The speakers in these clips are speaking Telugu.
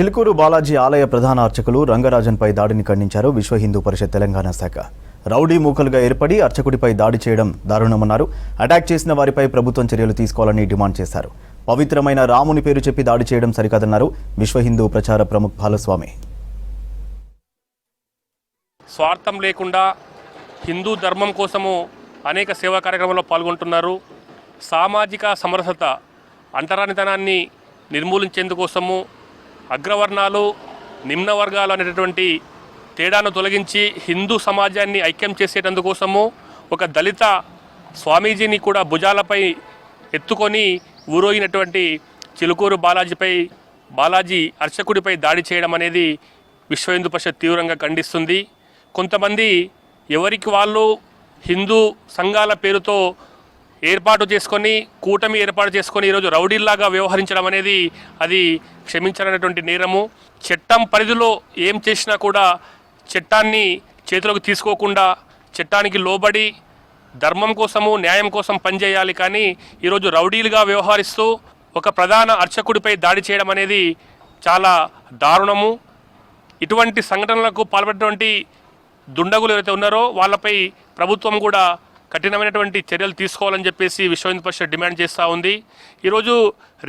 చిలుకూరు బాలాజీ ఆలయ ప్రధాన అర్చకులు రంగరాజన్పై దాడిని ఖండించారు విశ్వ హిందూ పరిషత్ తెలంగాణ శాఖ. రౌడీ మూకలుగా ఏర్పడి అర్చకుడిపై దాడి చేయడం దారుణమన్నారు. అటాక్ చేసిన వారిపై ప్రభుత్వం చర్యలు తీసుకోవాలని డిమాండ్ చేశారు. పవిత్రమైన రాముని పేరు చెప్పి దాడి చేయడం సరికాదన్నారు విశ్వ హిందూ ప్రచార ప్రముఖ బాలస్వామి. స్వార్థం లేకుండా హిందూ ధర్మం కోసము అనేక సేవా కార్యక్రమాల్లో పాల్గొంటున్నారు. సామాజిక సమరసత అంటరానితనాన్ని నిర్మూలించేందుకోసము అగ్రవర్ణాలు నిమ్న వర్గాలు అనేటటువంటి తేడాను తొలగించి హిందూ సమాజాన్ని ఐక్యం చేసేటందుకోసము ఒక దళిత స్వామీజీని కూడా భుజాలపై ఎత్తుకొని ఊరోగినటువంటి చిలుకూరు బాలాజీ అర్చకుడిపై దాడి చేయడం అనేది విశ్వ హిందూ పరిషత్ తీవ్రంగా ఖండిస్తుంది. కొంతమంది ఎవరికి వాళ్ళు హిందూ సంఘాల పేరుతో కూటమి ఏర్పాటు చేసుకొని ఈరోజు రౌడీల్లాగా వ్యవహరించడం అనేది అది క్షమించనటువంటి నేరము. చట్టం పరిధిలో ఏం చేసినా కూడా చట్టాన్ని చేతిలోకి తీసుకోకుండా చట్టానికి లోబడి ధర్మం కోసము న్యాయం కోసం పనిచేయాలి. కానీ ఈరోజు రౌడీలుగా వ్యవహరిస్తూ ఒక ప్రధాన అర్చకుడిపై దాడి చేయడం అనేది చాలా దారుణము. ఇటువంటి సంఘటనలకు పాల్పడినటువంటి దుండగులు ఎవరైతే ఉన్నారో వాళ్ళపై ప్రభుత్వం కూడా కఠినమైనటువంటి చర్యలు తీసుకోవాలని చెప్పేసి విశ్వ హిందూ పరిషత్ డిమాండ్ చేస్తూ ఉంది. ఈరోజు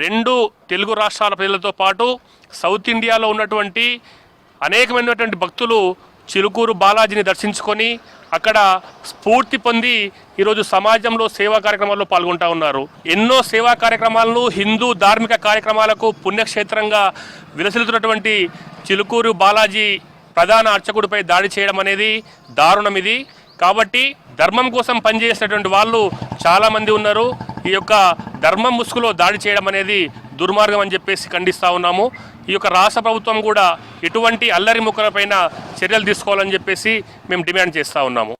రెండు తెలుగు రాష్ట్రాల ప్రజలతో పాటు సౌత్ ఇండియాలో ఉన్నటువంటి అనేకమైనటువంటి భక్తులు చిలుకూరు బాలాజీని దర్శించుకొని అక్కడ స్ఫూర్తి పొంది ఈరోజు సమాజంలో సేవా కార్యక్రమాల్లో పాల్గొంటూ ఉన్నారు. ఎన్నో సేవా కార్యక్రమాలను హిందూ ధార్మిక కార్యక్రమాలకు పుణ్యక్షేత్రంగా విలసిల్లుతున్నటువంటి చిలుకూరు బాలాజీ ప్రధాన అర్చకుడిపై దాడి చేయడం అనేది దారుణం. ఇది కాబట్టి ధర్మం కోసం పనిచేసినటువంటి వాళ్ళు చాలామంది ఉన్నారు. ఈ యొక్క ధర్మం ముసుగులో దాడి చేయడం అనేది దుర్మార్గం అని చెప్పేసి ఖండిస్తూ ఉన్నాము. ఈ యొక్క రాష్ట్ర ప్రభుత్వం కూడా ఇటువంటి అల్లరి ముక్కలపైన చర్యలు తీసుకోవాలని చెప్పేసి మేము డిమాండ్ చేస్తూ ఉన్నాము.